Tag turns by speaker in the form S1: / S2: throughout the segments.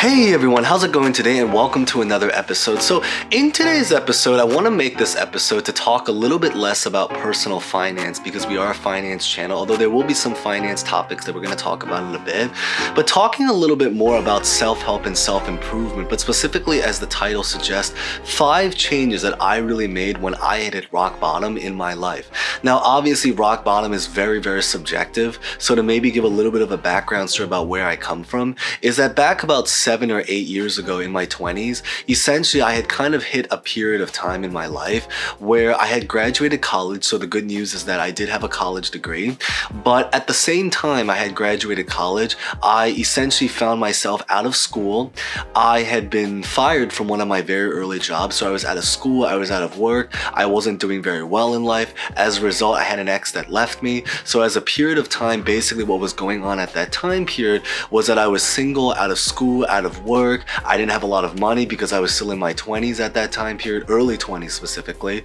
S1: Hey everyone, how's it going today and welcome to another episode. So in today's episode, I want to make this episode to talk a little bit less about personal finance because we are a finance channel, although there will be some finance topics that we're going to talk about in a bit, but talking a little bit more about self-help and self-improvement, but specifically as the title suggests, 5 changes that I really made when I had hit rock bottom in my life. Now obviously rock bottom is very, very subjective, so to maybe give a little bit of a background story about where I come from, is that back about 7 or 8 years ago in my 20s, essentially I had kind of hit a period of time in my life where I had graduated college. So the good news is that I did have a college degree, but at the same time I had graduated college, I essentially found myself out of school. I had been fired from one of my very early jobs. So I was out of school, I was out of work, I wasn't doing very well in life. As a result, I had an ex that left me. So as a period of time, basically what was going on at that time period was that I was single, out of school, out of work. I didn't have a lot of money because I was still in my 20s at that time period, early 20s specifically.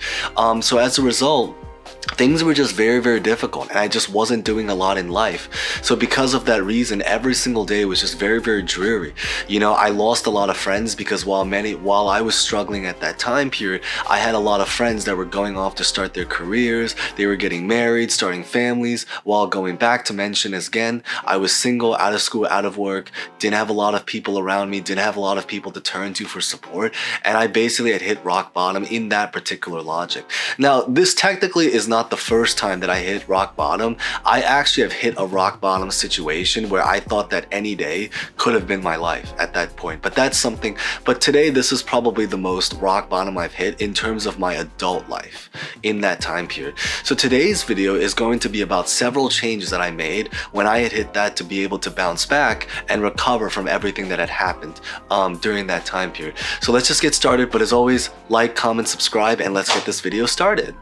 S1: So as a result, things were just very, very difficult and I just wasn't doing a lot in life. So because of that reason, every single day was just very, very dreary. You know, I lost a lot of friends because while I was struggling at that time period, I had a lot of friends that were going off to start their careers. They were getting married, starting families, while going back to mention again, I was single, out of school, out of work, didn't have a lot of people around me, didn't have a lot of people to turn to for support. And I basically had hit rock bottom in that particular logic. Now, this technically is not the first time that I hit rock bottom. I actually have hit a rock bottom situation where I thought that any day could have been my life at that point. But today this is probably the most rock bottom I've hit in terms of my adult life in that time period. So today's video is going to be about several changes that I made when I had hit that to be able to bounce back and recover from everything that had happened during that time period. So let's just get started. But as always, like, comment, subscribe, and let's get this video started.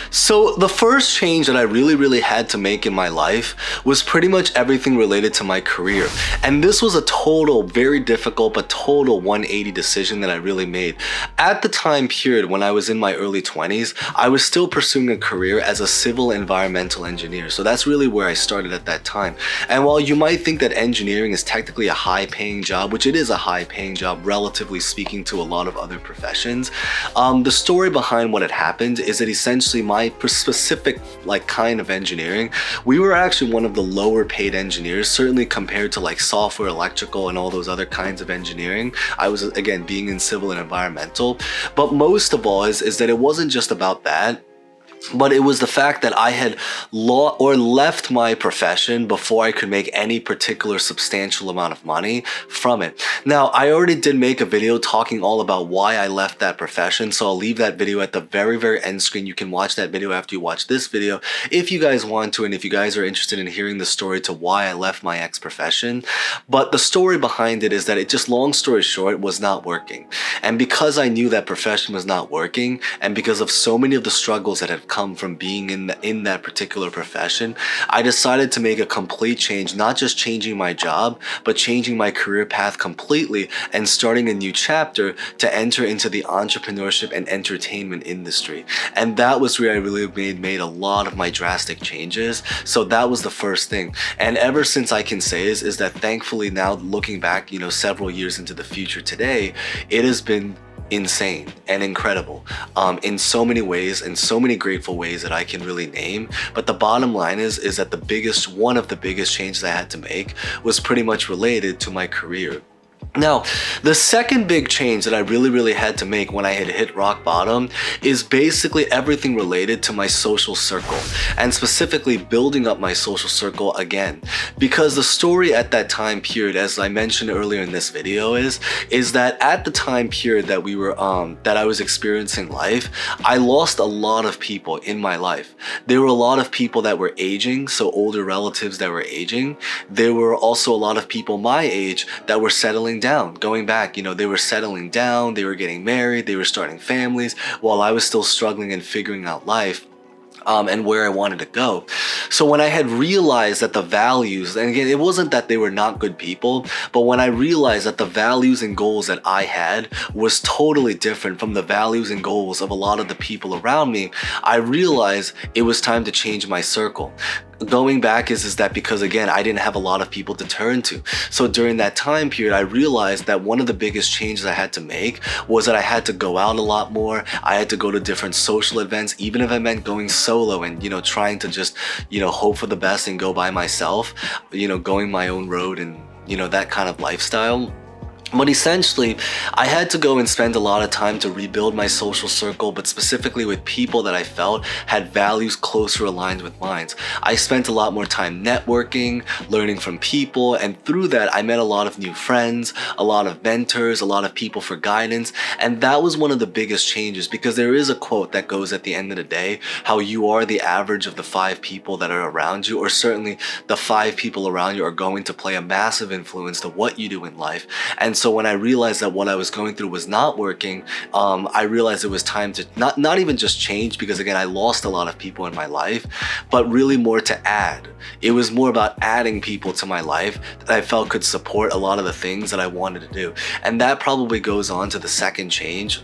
S1: So the first change that I really had to make in my life was pretty much everything related to my career. And this was a total, very difficult, but total 180 decision that I really made. At the time period when I was in my early 20s, I was still pursuing a career as a civil environmental engineer. So that's really where I started at that time. And while you might think that engineering is technically a high-paying job, which it is a high-paying job relatively speaking to a lot of other professions, the story behind what had happened is that essentially my specific kind of engineering, we were actually one of the lower paid engineers, certainly compared to like software, electrical, and all those other kinds of engineering. I was, again, being in civil and environmental, but most of all is that it wasn't just about that, but it was the fact that I had left my profession before I could make any particular substantial amount of money from it. Now, I already did make a video talking all about why I left that profession, so I'll leave that video at the very, very end screen. You can watch that video after you watch this video if you guys want to, and if you guys are interested in hearing the story to why I left my ex-profession. But the story behind it is that it just, long story short, was not working. And because I knew that profession was not working, and because of so many of the struggles that had come from being in that particular profession, I decided to make a complete change, not just changing my job, but changing my career path completely and starting a new chapter to enter into the entrepreneurship and entertainment industry. And that was where I really made a lot of my drastic changes. So that was the first thing. And ever since, I can say is that thankfully now, looking back, you know, several years into the future today, it has been insane and incredible in so many ways, and so many grateful ways that I can really name. But the bottom line is that one of the biggest changes I had to make was pretty much related to my career. Now, the second big change that I really had to make when I had hit rock bottom is basically everything related to my social circle, and specifically building up my social circle again. Because the story at that time period, as I mentioned earlier in this video, is that at the time period that we were that I was experiencing life, I lost a lot of people in my life. There were a lot of people that were aging, so older relatives that were aging. There were also a lot of people my age that were settling down, going back, you know, they were settling down, they were getting married, they were starting families, while I was still struggling and figuring out life. And where I wanted to go. So when I had realized that the values, and again, it wasn't that they were not good people, but when I realized that the values and goals that I had was totally different from the values and goals of a lot of the people around me, I realized it was time to change my circle. going back is that because again I didn't have a lot of people to turn to. So during that time period I realized that one of the biggest changes I had to make was that I had to go out a lot more. I had to go to different social events, even if I meant going solo and trying to just hope for the best and go by myself, going my own road and that kind of lifestyle. But essentially, I had to go and spend a lot of time to rebuild my social circle, but specifically with people that I felt had values closer aligned with mine. I spent a lot more time networking, learning from people, and through that, I met a lot of new friends, a lot of mentors, a lot of people for guidance, and that was one of the biggest changes because there is a quote that goes at the end of the day, how you are the average of the 5 people that are around you, or certainly the 5 people around you are going to play a massive influence to what you do in life. And so when I realized that what I was going through was not working, I realized it was time to not even just change, because again, I lost a lot of people in my life, but really more to add. It was more about adding people to my life that I felt could support a lot of the things that I wanted to do. And that probably goes on to the second change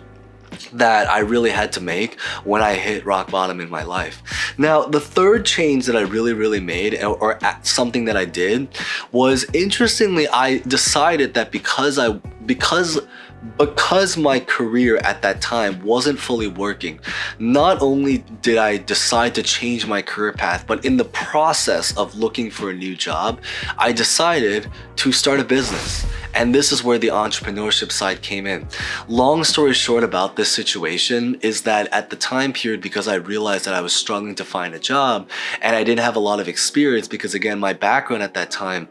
S1: that I really had to make when I hit rock bottom in my life. Now, the third change that I really made, or something that I did, was interestingly, I decided that because my career at that time wasn't fully working, not only did I decide to change my career path, but in the process of looking for a new job, I decided to start a business. And this is where the entrepreneurship side came in. Long story short about this situation is that at the time period, because I realized that I was struggling to find a job and I didn't have a lot of experience, because again, my background at that time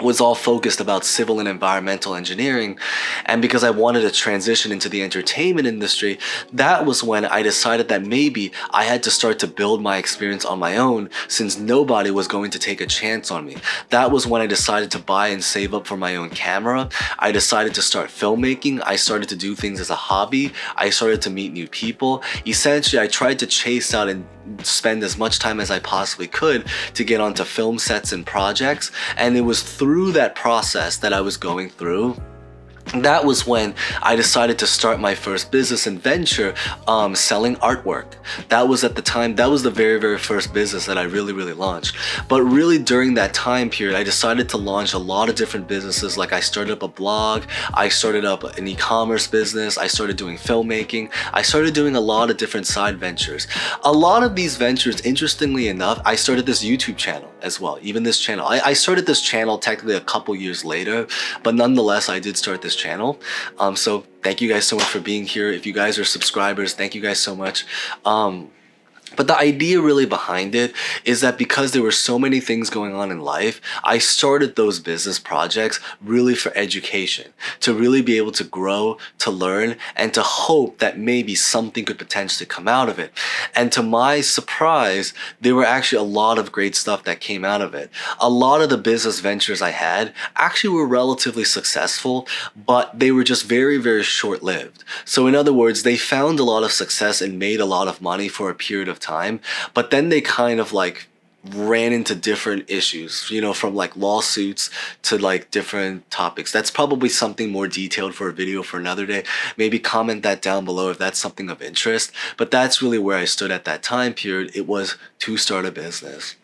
S1: was all focused about civil and environmental engineering, and because I wanted to transition into the entertainment industry, that was when I decided that maybe I had to start to build my experience on my own, since nobody was going to take a chance on me. That was when I decided to buy and save up for my own camera. I decided to start filmmaking. I started to do things as a hobby. I started to meet new people. Essentially, I tried to chase out and spend as much time as I possibly could to get onto film sets and projects, and it was through that process that I was going through, that was when I decided to start my first business and venture, selling artwork. That was at the time, that was the very first business that I really launched. But really during that time period, I decided to launch a lot of different businesses. Like I started up a blog, I started up an e-commerce business, I started doing filmmaking, I started doing a lot of different side ventures. A lot of these ventures, interestingly enough, I started this YouTube channel as well. Even this channel, I started this channel technically a couple years later, but nonetheless, I did start this channel. So thank you guys so much for being here. If you guys are subscribers, thank you guys so much. But the idea really behind it is that because there were so many things going on in life, I started those business projects really for education, to really be able to grow, to learn, and to hope that maybe something could potentially come out of it. And to my surprise, there were actually a lot of great stuff that came out of it. A lot of the business ventures I had actually were relatively successful, but they were just very short-lived. So in other words, they found a lot of success and made a lot of money for a period of time, but then they kind of like ran into different issues, from like lawsuits to like different topics. That's probably something more detailed for a video for another day. Maybe comment that down below if that's something of interest. But that's really where I stood at that time period. It was to start a business.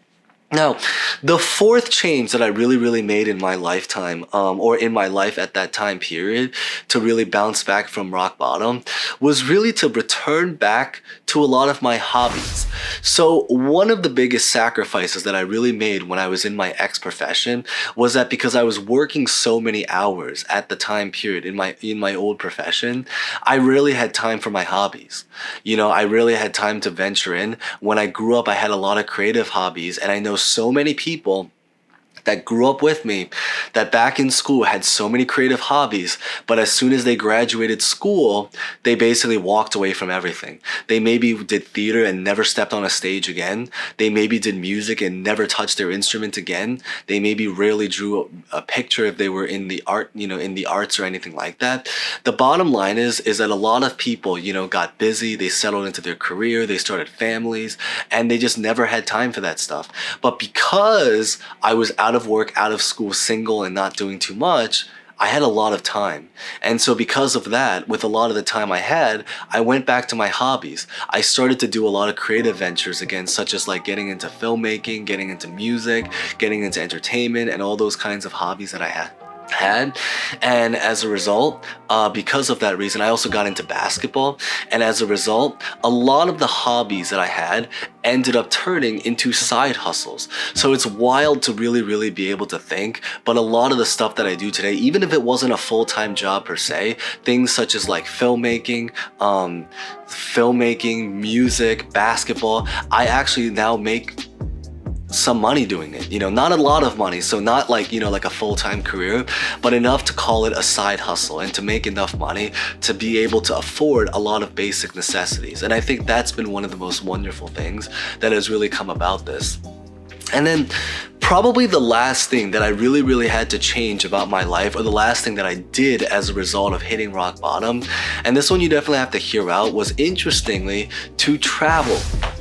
S1: Now, the fourth change that I really made in my lifetime, or in my life at that time period, to really bounce back from rock bottom, was really to return back to a lot of my hobbies. So one of the biggest sacrifices that I really made when I was in my profession was that because I was working so many hours at the time period in my old profession, I rarely had time for my hobbies. I really had time to venture in. When I grew up, I had a lot of creative hobbies, and I know so many people that grew up with me that back in school had so many creative hobbies, but as soon as they graduated school, they basically walked away from everything. They maybe did theater and never stepped on a stage again. They maybe did music and never touched their instrument again. They maybe rarely drew a picture if they were in the art, in the arts or anything like that. The bottom line is that a lot of people, got busy, they settled into their career, they started families, and they just never had time for that stuff. But because I was out of work, out of school, single, and not doing too much, I had a lot of time. And so because of that, with a lot of the time I had, I went back to my hobbies. I started to do a lot of creative ventures again, such as like getting into filmmaking, getting into music, getting into entertainment, and all those kinds of hobbies that I had. And as a result, because of that reason, I also got into basketball. And as a result, a lot of the hobbies that I had ended up turning into side hustles. So it's wild to really be able to think, but a lot of the stuff that I do today, even if it wasn't a full-time job per se, things such as like filmmaking, music, basketball, I actually now make some money doing it, not a lot of money, so not like like a full-time career, but enough to call it a side hustle and to make enough money to be able to afford a lot of basic necessities. And I think that's been one of the most wonderful things that has really come about this. And then probably the last thing that I really had to change about my life, or the last thing that I did as a result of hitting rock bottom, and this one you definitely have to hear out, was interestingly to travel.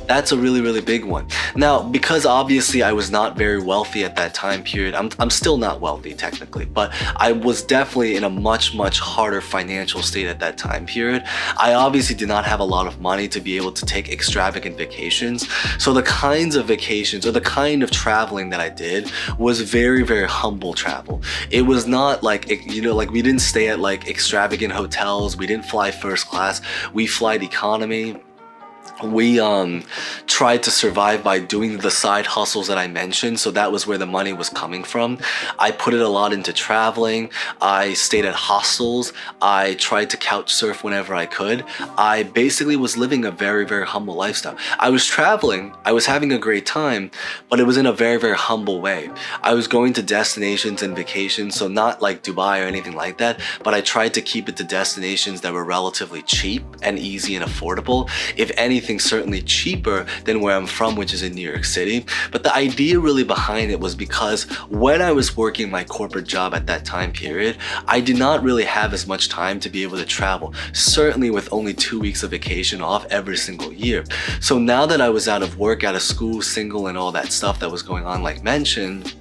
S1: That's a really big one. Now, because obviously I was not very wealthy at that time period, I'm still not wealthy technically, but I was definitely in a much harder financial state at that time period. I obviously did not have a lot of money to be able to take extravagant vacations. So the kinds of vacations, or the kind of traveling that I did, was very humble travel. It was not like, like we didn't stay at like extravagant hotels. We didn't fly first class. We flight economy. We tried to survive by doing the side hustles that I mentioned, so that was where the money was coming from. I put it a lot into traveling. I stayed at hostels. I tried to couch surf whenever I could. I basically was living a very humble lifestyle. I was traveling, I was having a great time, but it was in a very humble way. I was going to destinations and vacations, so not like Dubai or anything like that, but I tried to keep it to destinations that were relatively cheap and easy and affordable. If anything, certainly cheaper than where I'm from, which is in New York City. But the idea really behind it was because when I was working my corporate job at that time period, I did not really have as much time to be able to travel, certainly with only 2 weeks of vacation off every single year. So now that I was out of work, out of school, single, and all that stuff that was going on like mentioned,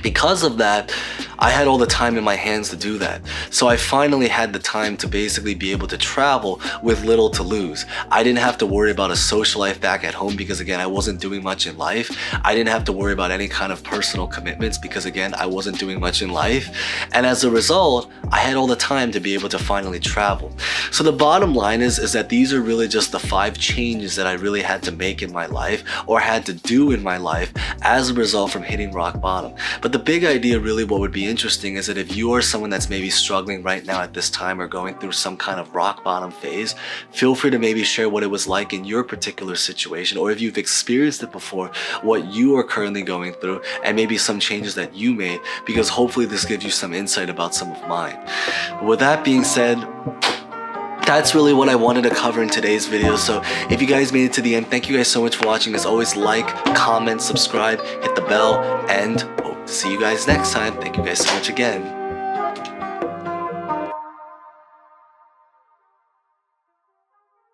S1: because of that, I had all the time in my hands to do that. So I finally had the time to basically be able to travel with little to lose. I didn't have to worry about a social life back at home because again, I wasn't doing much in life. I didn't have to worry about any kind of personal commitments because again, I wasn't doing much in life. And as a result, I had all the time to be able to finally travel. So the bottom line is that these are really just the 5 changes that I really had to make in my life, or had to do in my life as a result from hitting rock bottom. But the big idea, really what would be interesting, is that if you are someone that's maybe struggling right now at this time or going through some kind of rock bottom phase, feel free to maybe share what it was like in your particular situation, or if you've experienced it before, what you are currently going through, and maybe some changes that you made, because hopefully this gives you some insight about some of mine. But with that being said, that's really what I wanted to cover in today's video. So if you guys made it to the end, thank you guys so much for watching. As always, like, comment, subscribe, hit the bell, and hope to see you guys next time. Thank you guys so much again.